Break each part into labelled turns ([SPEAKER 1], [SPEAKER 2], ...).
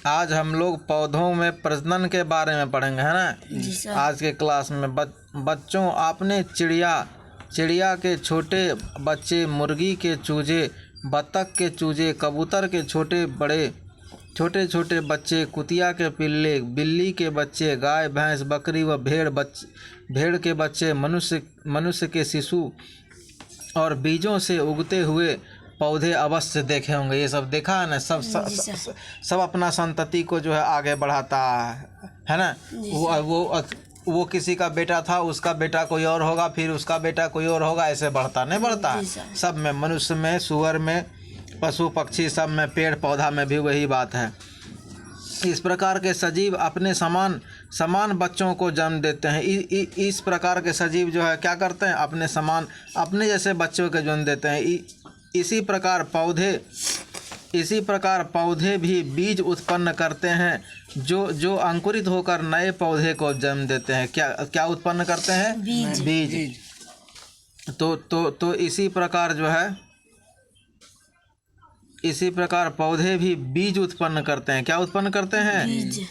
[SPEAKER 1] आज हम लोग पौधों में प्रजनन के बारे में पढ़ेंगे, है ना।
[SPEAKER 2] जी सर।
[SPEAKER 1] आज के क्लास में बच्चों आपने चिड़िया के छोटे बच्चे, मुर्गी के चूजे, बत्तख के चूजे, कबूतर के छोटे छोटे बच्चे, कुतिया के पिल्ले, बिल्ली के बच्चे, गाय भैंस बकरी व भेड़ के बच्चे, मनुष्य के शिशु और बीजों से उगते हुए पौधे अवश्य देखे होंगे। ये सब देखा है ना। सब अपना संतति को जो है आगे बढ़ाता है ना। वो किसी का बेटा था, उसका बेटा कोई और होगा, फिर उसका बेटा कोई और होगा, ऐसे बढ़ता नहीं बढ़ता। सब में, मनुष्य में, सुअर में, पशु पक्षी, सब में, पेड़ पौधा में भी वही बात है। इस प्रकार के सजीव अपने समान बच्चों को जन्म देते हैं। इस प्रकार के सजीव जो है क्या करते हैं, अपने जैसे बच्चों के जन्म देते हैं। इसी प्रकार पौधे भी बीज उत्पन्न करते हैं, जो अंकुरित होकर नए पौधे को जन्म देते हैं। क्या उत्पन्न करते हैं? बीज। तो इसी प्रकार पौधे भी बीज उत्पन्न करते हैं। क्या उत्पन्न करते हैं?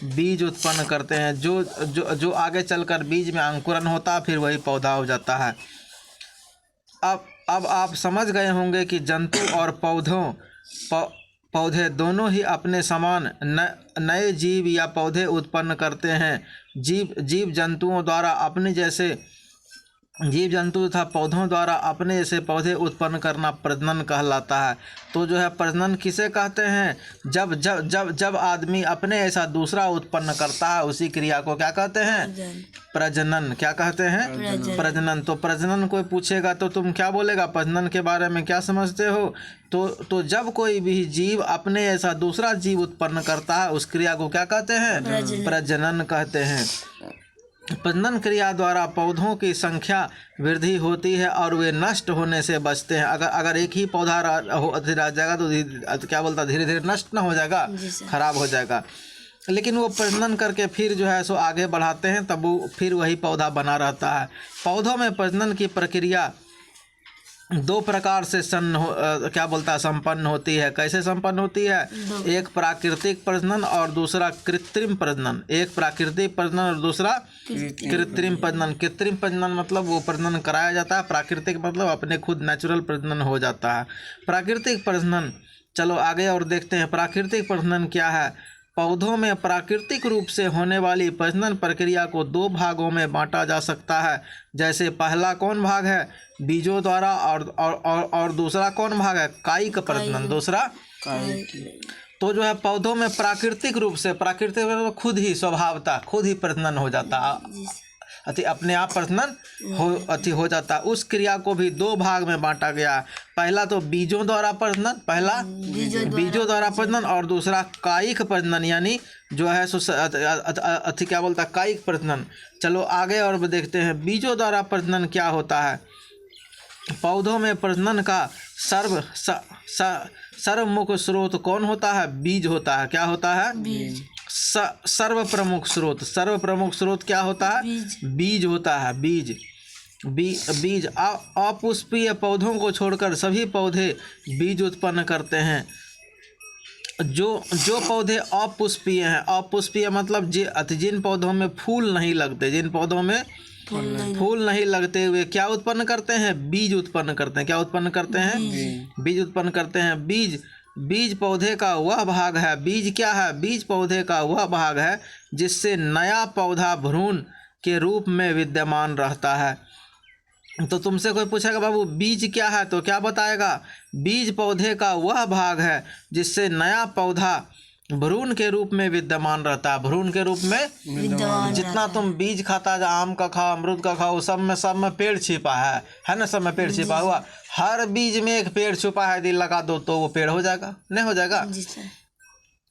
[SPEAKER 1] बीज उत्पन्न करते हैं, जो आगे चलकर बीज में अंकुरन होता, फिर वही पौधा हो जाता है। अब आप समझ गए होंगे कि जंतु और पौधे दोनों ही अपने समान नए जीव या पौधे उत्पन्न करते हैं। जीव जंतुओं द्वारा अपने जैसे जीव जंतु तथा पौधों द्वारा अपने जैसे पौधे उत्पन्न करना प्रजनन कहलाता है। तो जो है प्रजनन किसे कहते हैं? जब आदमी अपने ऐसा दूसरा उत्पन्न करता है, उसी क्रिया को क्या कहते हैं? प्रजनन। क्या कहते हैं? प्रजनन। तो प्रजनन कोई पूछेगा तो तुम क्या बोलेगा? प्रजनन के बारे में क्या समझते हो? तो जब कोई भी जीव अपने ऐसा दूसरा जीव उत्पन्न करता है, उस क्रिया को क्या कहते हैं? प्रजनन कहते हैं। प्रजनन क्रिया द्वारा पौधों की संख्या वृद्धि होती है और वे नष्ट होने से बचते हैं। अगर एक ही पौधा रह जाएगा तो क्या बोलता, धीरे धीरे नष्ट ना हो जाएगा, खराब हो जाएगा। लेकिन वो प्रजनन करके फिर जो है सो आगे बढ़ाते हैं, तब वो फिर वही पौधा बना रहता है। पौधों में प्रजनन की प्रक्रिया दो प्रकार से संपन्न होती है। कैसे संपन्न होती है? एक प्राकृतिक प्रजनन और दूसरा कृत्रिम प्रजनन। एक प्राकृतिक प्रजनन और दूसरा कृत्रिम प्रजनन। कृत्रिम प्रजनन मतलब वो प्रजनन कराया जाता है, प्राकृतिक मतलब अपने खुद नेचुरल प्रजनन हो जाता है। प्राकृतिक प्रजनन, चलो आगे और देखते हैं प्राकृतिक प्रजनन क्या है। पौधों में प्राकृतिक रूप से होने वाली प्रजनन प्रक्रिया को दो भागों में बांटा जा सकता है। जैसे पहला कौन भाग है? बीजों द्वारा, और दूसरा कौन भाग है? कायिक प्रजनन। दूसरा तो जो है पौधों में प्राकृतिक रूप से, प्राकृतिक मतलब खुद ही स्वभावतः खुद ही प्रजनन हो जाता है, अपने आप प्रजनन हो जाता है। उस क्रिया को भी दो भाग में बांटा गया है। पहला तो बीजों द्वारा प्रजनन, बीजों द्वारा प्रजनन, और दूसरा कायिक प्रजनन, यानी जो है क्या बोलता है, कायिक प्रजनन। चलो आगे और देखते हैं बीजों द्वारा प्रजनन क्या होता है। पौधों में प्रजनन का सर्वमुख स्रोत कौन होता है? बीज होता है। क्या होता है? बीज। सर्वप्रमुख स्रोत क्या होता है? बीज होता है। बीज अपुष्पीय पौधों को छोड़कर सभी पौधे बीज उत्पन्न करते हैं। जो पौधे अपुष्पीय हैं, अपुष्पीय मतलब जिन पौधों में फूल नहीं लगते, जिन पौधों में फूल नहीं लगते हुए क्या उत्पन्न करते हैं? बीज उत्पन्न करते हैं। क्या उत्पन्न करते हैं? बीज उत्पन्न करते हैं। बीज पौधे का वह भाग है। बीज क्या है? बीज पौधे का वह भाग है जिससे नया पौधा भ्रूण के रूप में विद्यमान रहता है। तो तुमसे कोई पूछेगा बाबू बीज क्या है, तो क्या बताएगा? बीज पौधे का वह भाग है जिससे नया पौधा भ्रूण के रूप में विद्यमान रहता है। भ्रूण के रूप में जितना तुम बीज खाता है, आम का खाओ, अमरूद का खाओ, सब में पेड़ छिपा है ना। सब में पेड़ छिपा हुआ, हर बीज में एक पेड़ छुपा है, यदि लगा दो तो वो पेड़ हो जाएगा, नहीं हो जाएगा?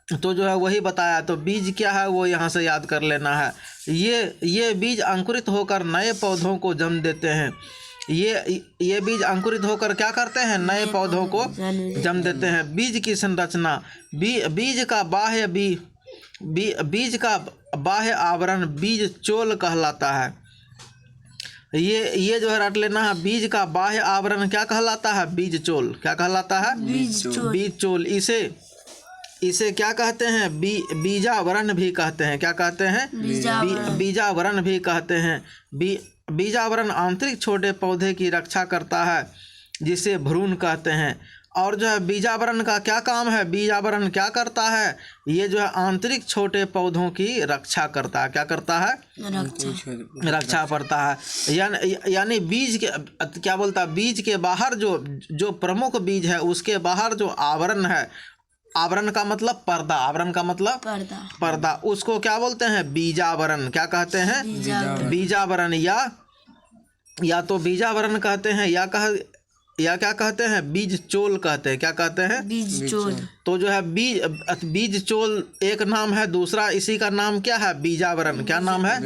[SPEAKER 1] तो जो है वही बताया। तो बीज क्या है वो यहाँ से याद कर लेना है। ये बीज अंकुरित होकर नए पौधों को जन्म देते हैं। ये बीज अंकुरित होकर क्या करते हैं? नए पौधों को जन्म देते हैं। बीज की संरचना, बीज का बाह्य आवरण बीज चोल कहलाता है। ये जो है रट लेना है। बीज का बाह्य आवरण क्या कहलाता है? बीज चोल। क्या कहलाता है? बीज चोल। इसे क्या कहते हैं? बीजावरण भी कहते हैं। क्या कहते हैं? बीजावरण भी कहते हैं। बीजावरण आंतरिक छोटे पौधे की रक्षा करता है जिसे भ्रूण कहते हैं। और जो है बीजावरण का क्या काम है? बीजावरण क्या करता है? ये जो है आंतरिक छोटे पौधों की रक्षा करता है। क्या करता है? रक्षा करता है। यानी बीज के क्या बोलता है? बीज के बाहर जो प्रमुख बीज है उसके बाहर जो आवरण है, आवरण का मतलब पर्दा, आवरण का मतलब पर्दा, उसको क्या बोलते हैं? बीजावरण। क्या कहते हैं? बीजावरण या तो बीजावरण कहते हैं या क्या कहते हैं? बीज चोल कहते हैं। क्या कहते हैं?
[SPEAKER 2] बीज चोल।
[SPEAKER 1] तो जो है बीज चोल एक नाम है, दूसरा इसी का नाम क्या है? बीजावरण। क्या नाम है?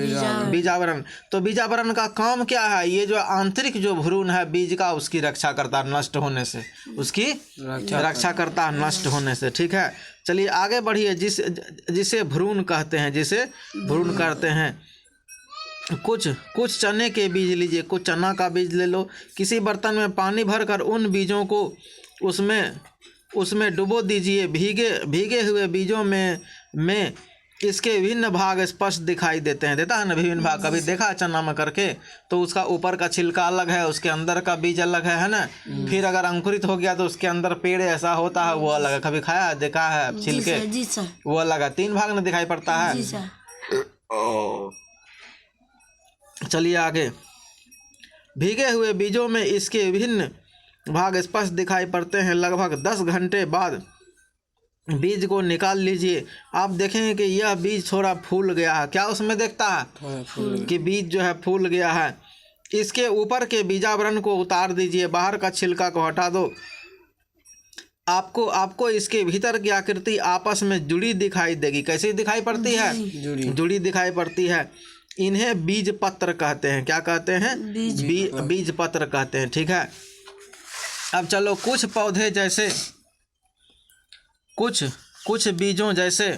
[SPEAKER 1] बीजावरण। तो बीजावरण का काम क्या है? ये जो आंतरिक जो भ्रूण है बीज का उसकी रक्षा करता है नष्ट होने से, उसकी रक्षा करता है नष्ट होने से। ठीक है, चलिए आगे बढ़िए। जिसे भ्रूण कहते हैं, जिसे भ्रूण कहते हैं। कुछ चने के बीज लीजिए, कुछ चना का बीज ले लो। किसी बर्तन में पानी भरकर उन बीजों को उसमें डुबो दीजिए। भीगे हुए बीजों में इसके विभिन्न भाग स्पष्ट दिखाई देते हैं। देता है ना विभिन्न भाग? कभी देखा चना में करके? तो उसका ऊपर का छिलका अलग है, उसके अंदर का बीज अलग है ना? फिर अगर अंकुरित हो गया तो उसके अंदर पेड़ ऐसा होता है, वो अलग है। कभी खाया है, देखा है छिलके?
[SPEAKER 2] जी सर।
[SPEAKER 1] वो अलग है, 3 भाग में दिखाई पड़ता है।
[SPEAKER 2] जी सर।
[SPEAKER 1] चलिए आगे। भीगे हुए बीजों में इसके विभिन्न भाग स्पष्ट दिखाई पड़ते हैं। लगभग 10 घंटे बाद बीज को निकाल लीजिए। आप देखेंगे कि यह बीज थोड़ा फूल गया है। क्या उसमें देखता है? कि बीज जो है फूल गया है। इसके ऊपर के बीजावरण को उतार दीजिए, बाहर का छिलका को हटा दो। आपको इसके भीतर की आकृति आपस में जुड़ी दिखाई देगी। कैसी दिखाई पड़ती है? जुड़ी दिखाई पड़ती है। इन्हें बीज पत्र कहते हैं। क्या कहते हैं? बीज पत्र कहते हैं। ठीक है, अब चलो कुछ पौधे जैसे कुछ बीजों जैसे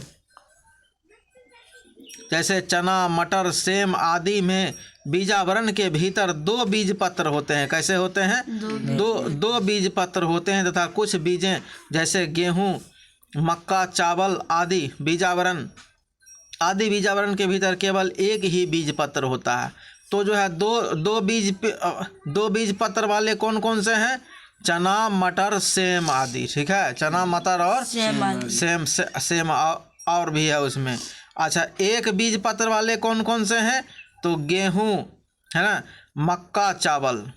[SPEAKER 1] चना, मटर, सेम आदि में बीजावरण के भीतर 2 बीज पत्र होते हैं। कैसे होते हैं? दो बीज पत्र होते हैं। तथा कुछ बीजें जैसे गेहूं, मक्का, चावल आदि बीजावरण के भीतर केवल एक ही बीज पत्र होता है। तो जो है दो बीज पत्र वाले कौन कौन से हैं? चना, मटर, सेम आदि। ठीक है, चना, मटर और सेम और भी है उसमें। अच्छा, एक बीज पत्र वाले कौन कौन से हैं? तो गेहूं है ना, मक्का, चावल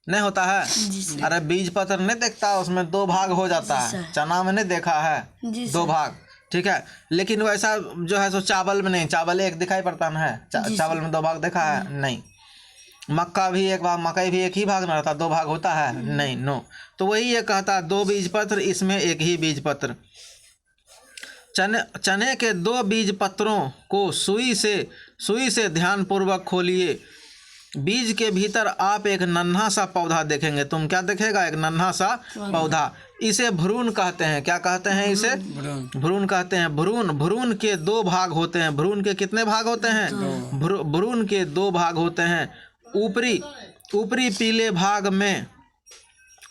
[SPEAKER 1] नहीं होता है? अरे बीज पत्र नहीं देखता, उसमें 2 भाग हो जाता है। चना में नहीं देखा है? 2 भाग। ठीक है, लेकिन वैसा जो है सो चावल में नहीं। चावल एक दिखाई पड़ता है, चावल में 2 भाग देखा है? नहीं। मक्का भी एक भाग, मकई भी एक ही भाग में रहता, 2 भाग होता है? नहीं, नो। तो वही ये कहता है 2 बीज पत्र, इसमें एक ही बीज पत्र। चने के 2 बीज पत्रों को सुई से ध्यानपूर्वक खोलिए। बीज के भीतर आप एक नन्हा सा पौधा देखेंगे। तुम क्या देखेगा? एक नन्हा सा पौधा। इसे भ्रूण कहते हैं। क्या कहते हैं? इसे भ्रूण कहते हैं। भ्रूण के 2 भाग होते हैं। भ्रूण के कितने भाग होते हैं? भ्रूण के 2 भाग होते हैं।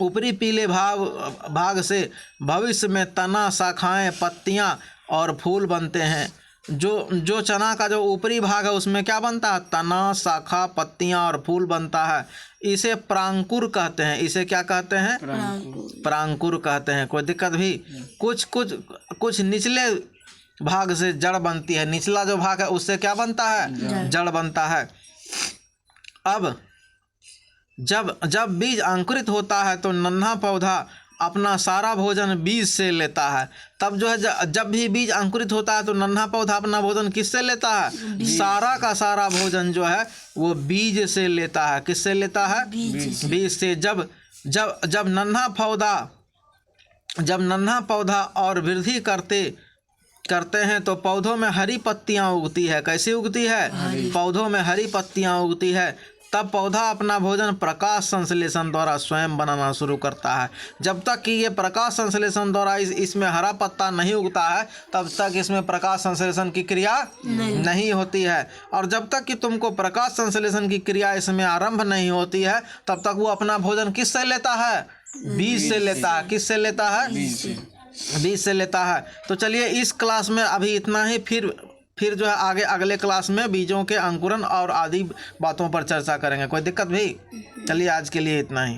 [SPEAKER 1] ऊपरी पीले भाग से भविष्य में तना, शाखाएं, पत्तियां और फूल बनते हैं। जो चना का जो ऊपरी भाग है उसमें क्या बनता है? तना, शाखा, पत्तियां और फूल बनता है। इसे प्रांकुर कहते हैं। इसे क्या कहते हैं? प्रांकुर कहते हैं। कोई दिक्कत भी? कुछ निचले भाग से जड़ बनती है। निचला जो भाग है उससे क्या बनता है? जड़ बनता है। अब जब बीज अंकुरित होता है तो नन्हा पौधा अपना सारा भोजन बीज से लेता है। तब जो है जब भी बीज अंकुरित होता है तो नन्हा पौधा अपना भोजन किससे लेता है? सारा का सारा भोजन जो है वो बीज से लेता है। किससे लेता है? बीज से। जब नन्हा पौधा और वृद्धि करते हैं तो पौधों में हरी पत्तियां उगती है। कैसी उगती है? पौधों में हरी पत्तियां उगती है। तब पौधा अपना भोजन प्रकाश संश्लेषण द्वारा स्वयं बनाना शुरू करता है। जब तक कि ये प्रकाश संश्लेषण द्वारा इसमें हरा पत्ता नहीं उगता है तब तक इसमें प्रकाश संश्लेषण की क्रिया नहीं होती है। और जब तक कि तुमको प्रकाश संश्लेषण की क्रिया इसमें आरंभ नहीं होती है तब तक वो अपना भोजन किससे लेता है? बीज से लेता है। किससे लेता है? बीज से लेता है। तो चलिए इस क्लास में अभी इतना ही, फिर जो है आगे अगले क्लास में बीजों के अंकुरण और आदि बातों पर चर्चा करेंगे। कोई दिक्कत भी? चलिए आज के लिए इतना ही।